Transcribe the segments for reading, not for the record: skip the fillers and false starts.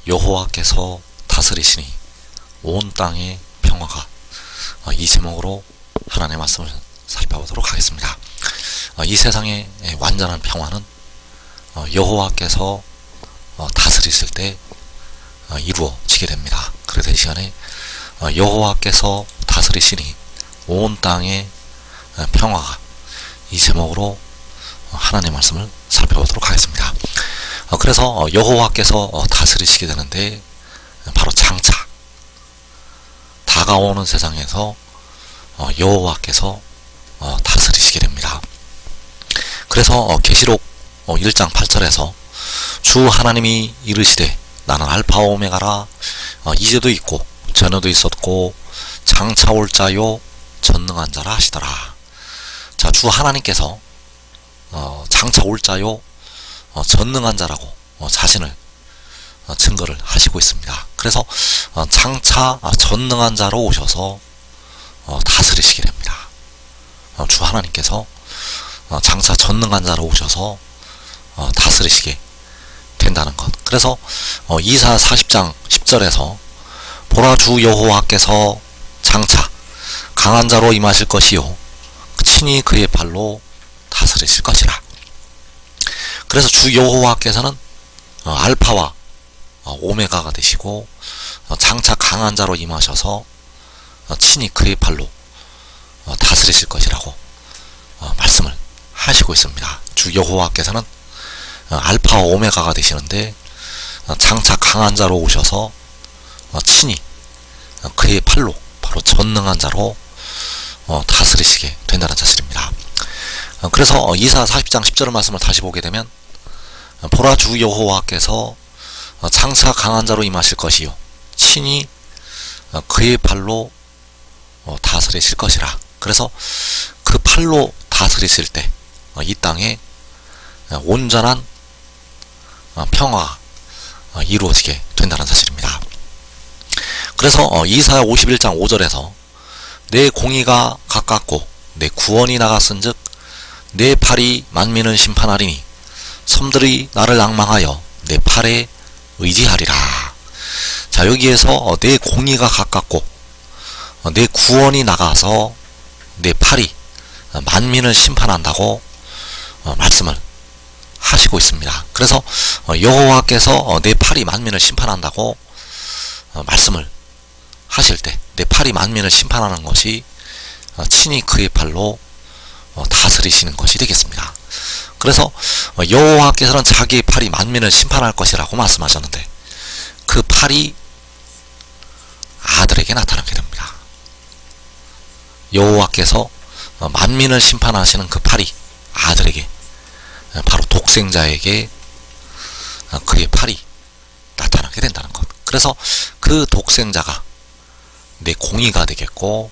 여호와께서 다스리시니 온 땅의 평화가, 이 제목으로 하나님의 말씀을 살펴보도록 하겠습니다. 이 세상의 완전한 평화는 여호와께서 다스리실 때 이루어지게 됩니다. 그래서 이 시간에 여호와께서 다스리시니 온 땅의 평화가, 이 제목으로 하나님의 말씀을 살펴보도록 하겠습니다. 그래서 여호와께서 다스리시게 되는데 바로 장차 다가오는 세상에서 여호와께서 다스리시게 됩니다. 그래서 계시록 1장 8절에서 주 하나님이 이르시되 나는 알파 오메가라, 이제도 있고 전에도 있었고 장차 올 자요 전능한 자라 하시더라. 자, 주 하나님께서 장차 올 자요 전능한 자라고 자신을 증거를 하시고 있습니다. 그래서 장차 전능한 자로 오셔서 다스리시게 됩니다. 주 하나님께서 장차 전능한 자로 오셔서 다스리시게 된다는 것. 그래서 이사 40장 10절에서 보라 주 여호와께서 장차 강한 자로 임하실 것이요 친히 그의 발로 다스리실 것이라. 그래서 주 여호와께서는 알파와 오메가가 되시고 장차 강한 자로 임하셔서 친히 그의 발로 다스리실 것이라고 말씀을 하시고 있습니다. 주 여호와께서는 알파와 오메가가 되시는데 장차 강한 자로 오셔서 친히 그의 팔로 바로 전능한 자로 다스리시게 된다는 사실입니다. 그래서 이사 40장 10절 말씀을 다시 보게 되면 보라 주 여호와께서 장차 강한 자로 임하실 것이요 친히 그의 팔로 다스리실 것이라. 그래서 그 팔로 다스리실 때 이 땅에 온전한 평화가 이루어지게 된다는 사실입니다. 그래서 이사야 51장 5절에서 내 공의가 가깝고 내 구원이 나갔은즉 내 팔이 만민을 심판하리니 섬들이 나를 앙망하여 내 팔에 의지하리라. 자, 여기에서 내 공의가 가깝고 내 구원이 나가서 내 팔이 만민을 심판한다고 말씀을 하시고 있습니다. 그래서 여호와께서 내 팔이 만민을 심판한다고 말씀을 하실 때 내 팔이 만민을 심판하는 것이 친히 그의 팔로 다스리시는 것이 되겠습니다. 그래서 여호와께서는 자기의 팔이 만민을 심판할 것이라고 말씀하셨는데 그 팔이 아들에게 나타나게 됩니다. 여호와께서 만민을 심판하시는 그 팔이 아들에게, 바로 독생자에게 그의 팔이 나타나게 된다는 것. 그래서 그 독생자가 내 공의가 되겠고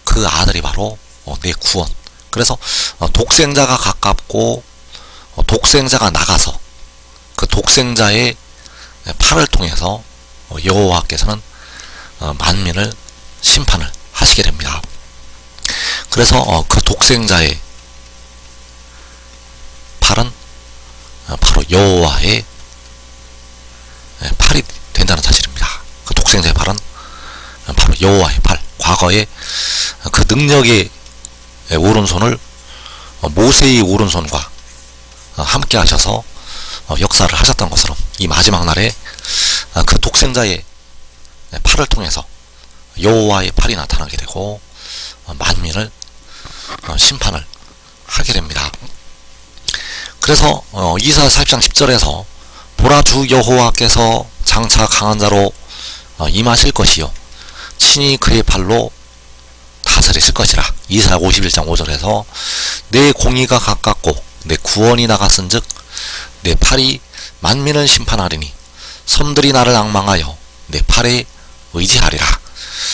그 아들이 바로 내 구원. 그래서 독생자가 가깝고 독생자가 나가서 그 독생자의 팔을 통해서 여호와께서는 만민을 심판을 하시게 됩니다. 그래서 그 독생자의 팔은 바로 여호와의 팔이 된다는 사실입니다. 그 독생자의 팔은 바로 여호와의 팔. 과거에 그 능력의 오른손을 모세의 오른손과 함께 하셔서 역사를 하셨던 것처럼 이 마지막 날에 그 독생자의 팔을 통해서 여호와의 팔이 나타나게 되고 만민을 심판을 하게 됩니다. 그래서 이사 40장 10절에서 보라 주 여호와께서 장차 강한 자로 임하실 것이요 친히 그의 팔로 다스리실 것이라. 이사야 51장 5절에서 내 공의가 가깝고 내 구원이 나갔은즉 내 팔이 만민을 심판하리니 섬들이 나를 앙망하여 내 팔에 의지하리라.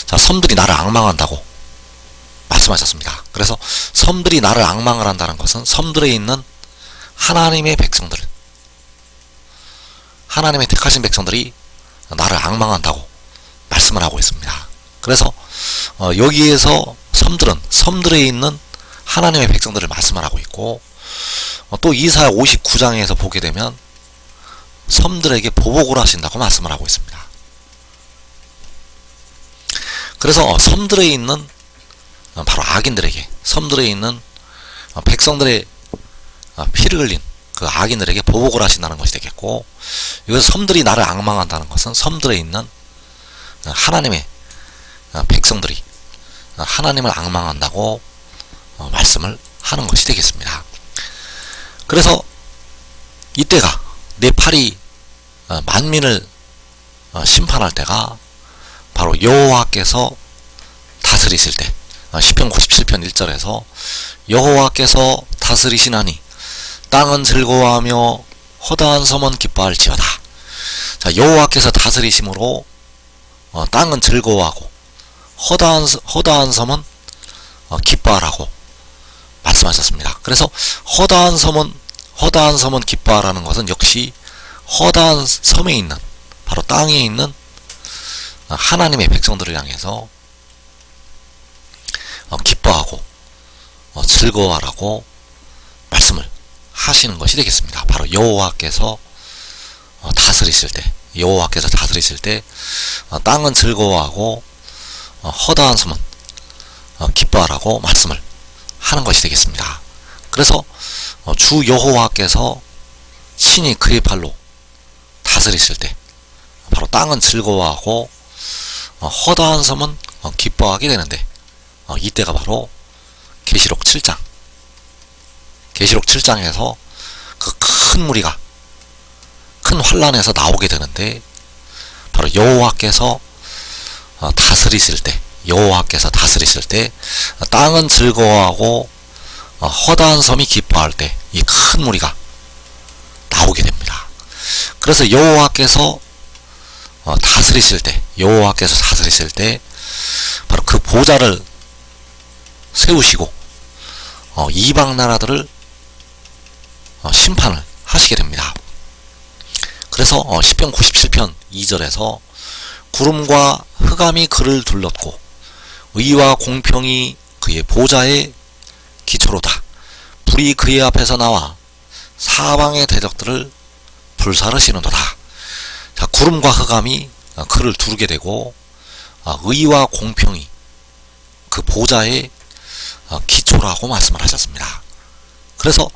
자, 섬들이 나를 앙망한다고 말씀하셨습니다. 그래서 섬들이 나를 앙망을 한다는 것은 섬들에 있는 하나님의 백성들, 하나님의 택하신 백성들이 나를 앙망한다고 말씀을 하고 있습니다. 그래서 여기에서 섬들은 섬들에 있는 하나님의 백성들을 말씀을 하고 있고, 또 이사야 59장에서 보게 되면 섬들에게 보복을 하신다고 말씀을 하고 있습니다. 그래서 섬들에 있는 바로 악인들에게, 섬들에 있는 백성들의 피를 흘린 그 악인들에게 보복을 하신다는 것이 되겠고, 이것은 섬들이 나를 앙망한다는 것은 섬들에 있는 하나님의 백성들이 하나님을 앙망한다고 말씀을 하는 것이 되겠습니다. 그래서 이때가 내 팔이 만민을 심판할 때가 바로 여호와께서 다스리실 때, 시편 97편 1절에서 여호와께서 다스리시나니 땅은 즐거워하며 허다한 섬은 기뻐할지어다. 자, 여호와께서 다스리심으로 땅은 즐거워하고 허다한 섬은 기뻐하라고 말씀하셨습니다. 그래서 허다한 섬은 기뻐하라는 것은 역시 허다한 섬에 있는, 바로 땅에 있는 하나님의 백성들을 향해서 기뻐하고 즐거워하라고 말씀을 하시는 것이 되겠습니다. 바로 여호와께서 다스리실 때 땅은 즐거워하고 허다한 섬은 기뻐하라고 말씀을 하는 것이 되겠습니다. 그래서 주 여호와께서 친히 그의 팔로 다스리실 때 바로 땅은 즐거워하고 허다한 섬은 기뻐하게 되는데, 이때가 바로 계시록 7장에서 그 큰 무리가 큰 환란에서 나오게 되는데, 바로 여호와께서 다스리실 때 땅은 즐거워하고 허다한 섬이 기뻐할 때 이 큰 무리가 나오게 됩니다. 그래서 여호와께서 다스리실 때 바로 그 보좌를 세우시고 이방 나라들을 심판을 하시게 됩니다. 그래서 시편 97편 2절에서 구름과 흑암이 그를 둘렀고 의와 공평이 그의 보좌의 기초로다. 불이 그의 앞에서 나와 사방의 대적들을 불사르시는도다. 자, 구름과 흑암이 그를 두르게 되고 의와 공평이 그 보좌의 기초라고 말씀을 하셨습니다. 그래서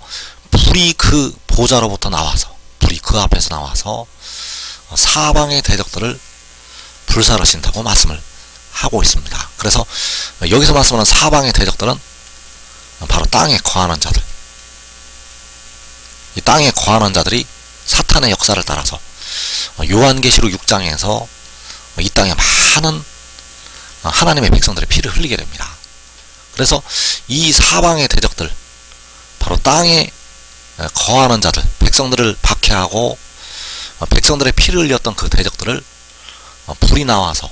불이 그 보좌로부터 나와서, 불이 그 앞에서 나와서 사방의 대적들을 불사르신다고 말씀을 하고 있습니다. 그래서 여기서 말씀하는 사방의 대적들은 바로 땅에 거하는 자들, 이 땅에 거하는 자들이 사탄의 역사를 따라서 요한계시록 6장에서 이 땅에 많은 하나님의 백성들의 피를 흘리게 됩니다. 그래서 이 사방의 대적들, 바로 땅에 거하는 자들, 백성들을 박해하고 백성들의 피를 흘렸던 그 대적들을 불이 나와서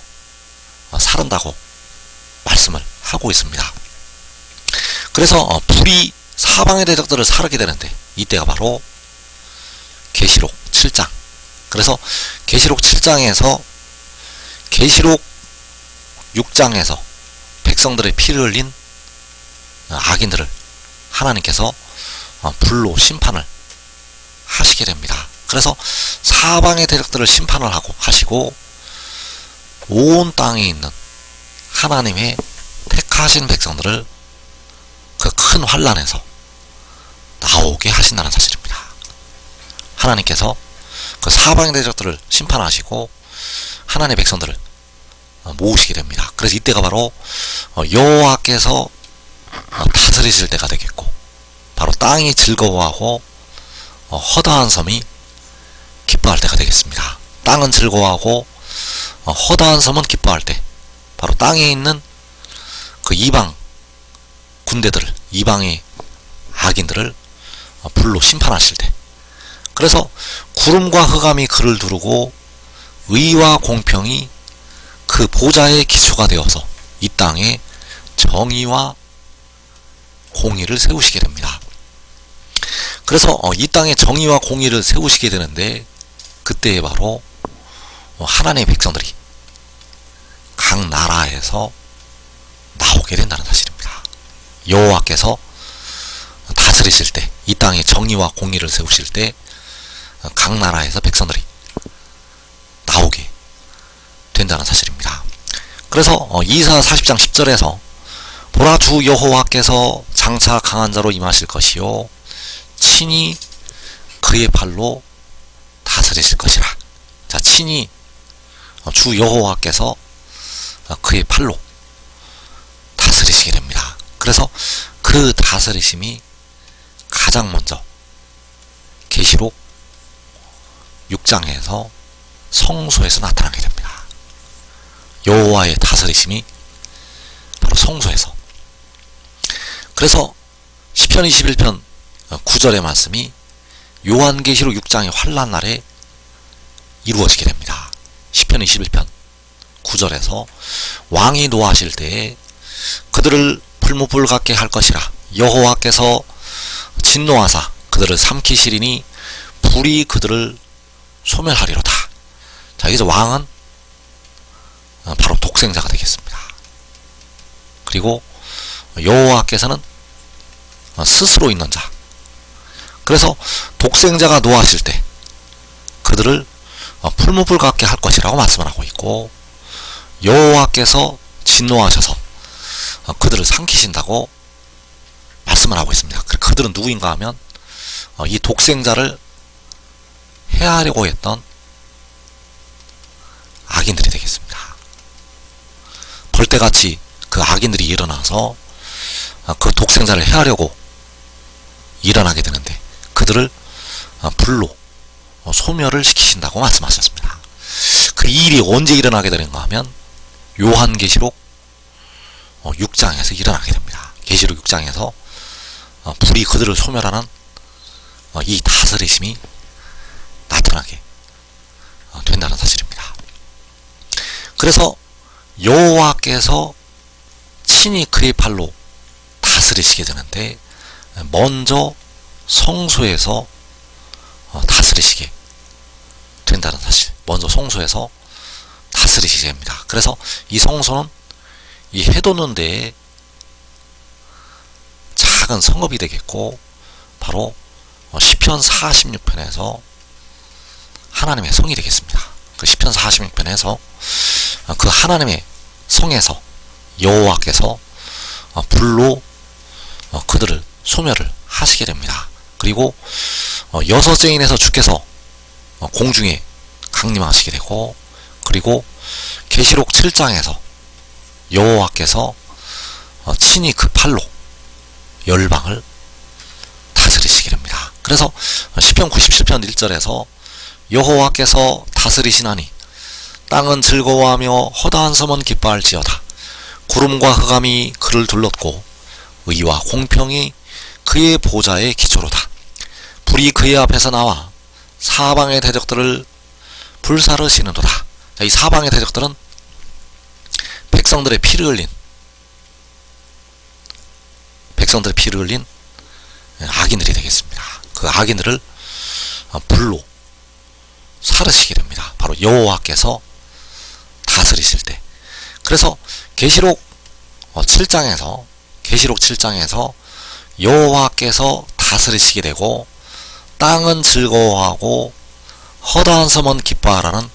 사른다고 말씀을 하고 있습니다. 그래서 불이 사방의 대적들을 사르게 되는데, 이때가 바로 계시록 7장. 그래서 계시록 7장에서 계시록 6장에서 백성들의 피를 흘린 악인들을 하나님께서 불로 심판을 하시게 됩니다. 그래서 사방의 대적들을 심판을 하시고 온 땅에 있는 하나님의 택하신 백성들을 그 큰 환란에서 나오게 하신다는 사실입니다. 하나님께서 그 사방의 대적들을 심판하시고 하나님의 백성들을 모으시게 됩니다. 그래서 이때가 바로 여호와께서 다스리실 때가 되겠고, 바로 땅이 즐거워하고 허다한 섬이 기뻐할 때가 되겠습니다. 땅은 즐거워하고 허다한 섬은 기뻐할 때, 바로 땅에 있는 그 이방 군대들을, 이방의 악인들을 불로 심판하실 때, 그래서 구름과 흑암이 그를 두르고 의와 공평이 그 보좌의 기초가 되어서 이 땅에 정의와 공의를 세우시게 됩니다. 그래서 이 땅에 정의와 공의를 세우시게 되는데, 그때에 바로 하나님의 백성들이 각 나라에서 나오게 된다는 사실입니다. 여호와께서 다스리실 때, 이 땅에 정의와 공의를 세우실 때 각 나라에서 백성들이 나오게 된다는 사실입니다. 그래서 이사 40장 10절에서 보라 주 여호와께서 장차 강한 자로 임하실 것이요 친히 그의 팔로 다스리실 것이라. 자, 친히 주 여호와께서 그의 팔로 다스리시게 됩니다. 그래서 그 다스리심이 가장 먼저 계시록 6장에서 성소에서 나타나게 됩니다. 여호와의 다스리심이 바로 성소에서. 그래서 시편 21편 9절의 말씀이 요한계시록 6장의 환란 날에 이루어지게 됩니다. 시편 21편 9절에서 왕이 노하실 때에 그들을 풀무불 같게 할 것이라. 여호와께서 진노하사 그들을 삼키시리니 불이 그들을 소멸하리로다. 자, 여기서 왕은 바로 독생자가 되겠습니다. 그리고 여호와께서는 스스로 있는 자. 그래서 독생자가 노하실 때 그들을 풀무불 같게 할 것이라고 말씀을 하고 있고, 여호와께서 진노하셔서 그들을 삼키신다고 말씀을 하고 있습니다. 그들은 누구인가 하면 이 독생자를 해하려고 했던 악인들이 되겠습니다. 벌떼같이 그 악인들이 일어나서 그 독생자를 해하려고 일어나게 되는데 그들을 불로 소멸을 시키신다고 말씀하셨습니다. 그 일이 언제 일어나게 되는가 하면 요한계시록 6장에서 일어나게 됩니다. 계시록 6장에서 불이 그들을 소멸하는 이 다스리심이 나타나게 된다는 사실입니다. 그래서 여호와께서 친히 그의 팔로 다스리시게 되는데 먼저 성소에서 다스리시게 된다는 사실. 먼저 성소에서 다스리시게 됩니다. 그래서 이 성소는 이 해돋는 데에 작은 성읍이 되겠고, 바로 시편 46편에서 하나님의 성이 되겠습니다. 그 시편 46편에서 그 하나님의 성에서 여호와께서 불로 그들을 소멸을 하시게 됩니다. 그리고 여섯째 인에서 주께서 공중에 강림하시게 되고, 그리고 계시록 7장에서 여호와께서 친히 그 팔로 열방을 다스리시게 됩니다. 그래서 시편 97편 1절에서 여호와께서 다스리시나니 땅은 즐거워하며 허다한 섬은 기뻐할지어다. 구름과 흑암이 그를 둘렀고 의와 공평이 그의 보좌의 기초로다. 불이 그의 앞에서 나와 사방의 대적들을 불사르시는도다. 이 사방의 대적들은 백성들의 피를 흘린 악인들이 되겠습니다. 그 악인들을 불로 사르시게 됩니다. 바로 여호와께서 다스리실 때. 그래서 계시록 7장에서 여호와께서 다스리시게 되고 땅은 즐거워하고 허다한 섬은 기뻐하라는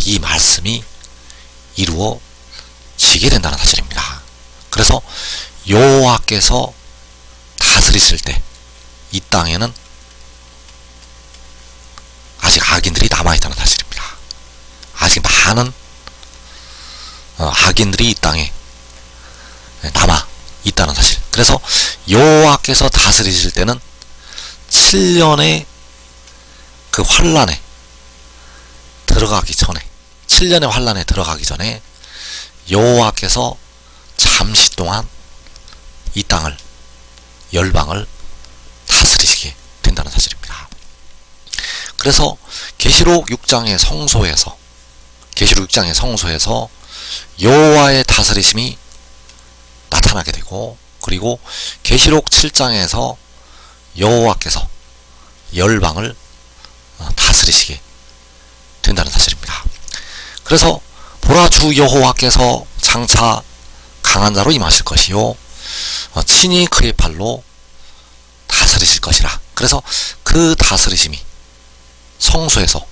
이 말씀이 이루어지게 된다는 사실입니다. 그래서 여호와께서 다스리실 때 이 땅에는 아직 악인들이 남아있다는 사실입니다. 아직 많은 악인들이 이 땅에 남아있다는 사실. 그래서 여호와께서 다스리실 때는 7년의 그 환란에 들어가기 전에, 7년의 환란에 들어가기 전에 여호와께서 잠시 동안 이 땅을, 열방을 다스리시게 된다는 사실입니다. 그래서 계시록 6장의 성소에서 여호와의 다스리심이 나타나게 되고, 그리고 계시록 7장에서 여호와께서 열방을 다스리시게 된다는 사실입니다. 그래서 보라 주 여호와께서 장차 강한 자로 임하실 것이요 친히 그의 팔로 다스리실 것이라. 그래서 그 다스리심이 성소에서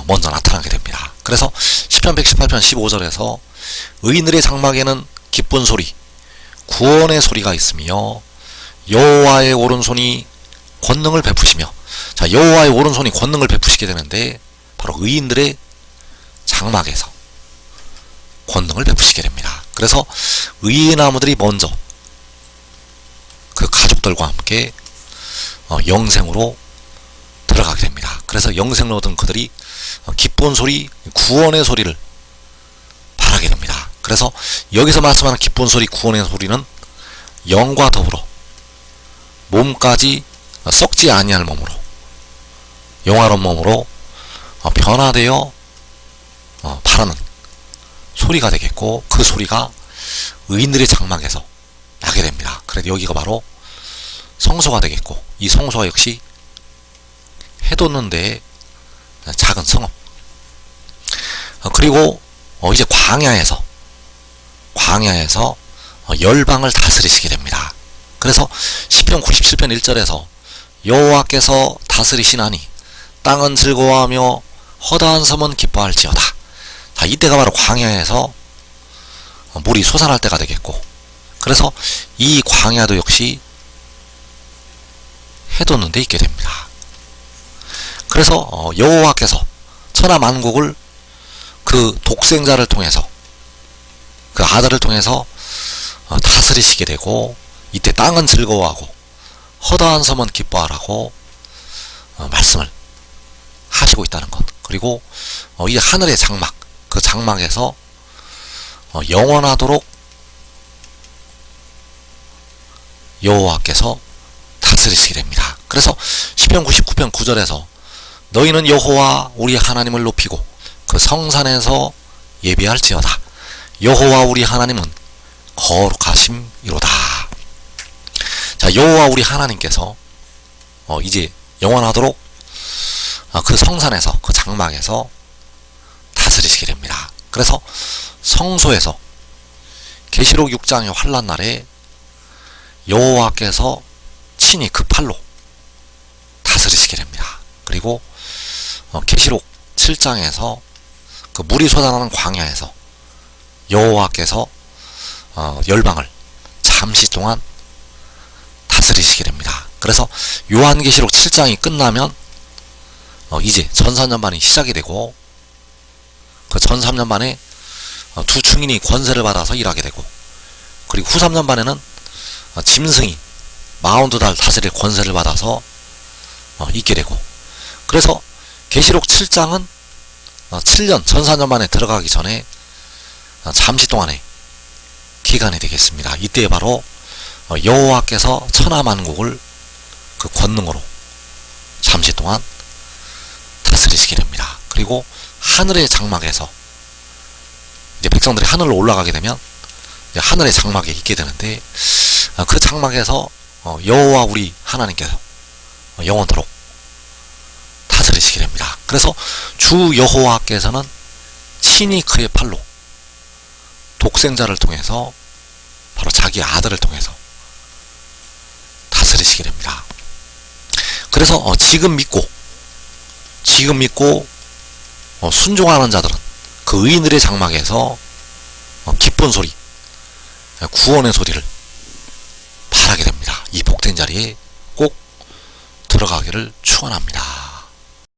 먼저 나타나게 됩니다. 그래서 시편 118편 15절에서 의인들의 장막에는 기쁜 소리, 구원의 소리가 있으며 여호와의 오른손이 권능을 베푸시며, 자, 여호와의 오른손이 권능을 베푸시게 되는데 바로 의인들의 장막에서 권능을 베푸시게 됩니다. 그래서 의인나무들이 먼저 그 가족들과 함께 영생으로 들어가게 됩니다. 그래서 영생을 얻은 그들이 기쁜 소리, 구원의 소리를 바라게 됩니다. 그래서 여기서 말씀하는 기쁜 소리, 구원의 소리는 영과 더불어 몸까지 썩지 아니할 몸으로, 영화로운 몸으로 변화되어 바라는 소리가 되겠고, 그 소리가 의인들의 장막에서 나게 됩니다. 그래서 여기가 바로 성소가 되겠고, 이 성소가 역시 해돋는 데의 작은 성읍. 그리고 이제 광야에서 열방을 다스리시게 됩니다. 그래서 시편 97편 1절에서 여호와께서 다스리시나니 땅은 즐거워하며 허다한 섬은 기뻐할지어다. 자, 이때가 바로 광야에서 물이 솟아날 때가 되겠고, 그래서 이 광야도 역시 해돋는 데 있게 됩니다. 그래서 여호와께서 천하 만국을 그 독생자를 통해서, 그 아들을 통해서 다스리시게 되고, 이때 땅은 즐거워하고 허다한 섬은 기뻐하라고 말씀을 하시고 있다는 것. 그리고 이 하늘의 장막, 그 장막에서 영원하도록 여호와께서 다스리시게 됩니다. 그래서 시편 99편 9절에서 너희는 여호와 우리 하나님을 높이고 그 성산에서 예배할지어다. 여호와 우리 하나님은 거룩하심이로다. 자, 여호와 우리 하나님께서 이제 영원하도록 그 성산에서, 그 장막에서 다스리시게 됩니다. 그래서 성소에서 계시록 6장의 환란 날에 여호와께서 친히 그 팔로 다스리시게 됩니다. 그리고 계시록 7장에서 그 물이 솟아나는 광야에서 여호와께서 열방을 잠시 동안 다스리시게 됩니다. 그래서 요한계시록 7장이 끝나면 이제 전 3년반이 시작이 되고, 그 전 3년반에 두 충인이 권세를 받아서 일하게 되고, 그리고 후 3년반에는 짐승이 42달 다스릴 권세를 받아서 있게 되고, 그래서 계시록 7장은 7년 전 4년만에 들어가기 전에 잠시 동안의 기간이 되겠습니다. 이때 바로 여호와께서 천하 만국을 그 권능으로 잠시 동안 다스리시게 됩니다. 그리고 하늘의 장막에서 이제 백성들이 하늘로 올라가게 되면 이제 하늘의 장막에 있게 되는데, 그 장막에서 여호와 우리 하나님께서 영원토록 다스리시게 됩니다. 그래서 주 여호와께서는 친히 그의 팔로 독생자를 통해서, 바로 자기 아들을 통해서 다스리시게 됩니다. 그래서 지금 믿고 순종하는 자들은 그 의인들의 장막에서 기쁜 소리, 구원의 소리를 바라게 됩니다. 이 복된 자리에 꼭 들어가기를 축원합니다.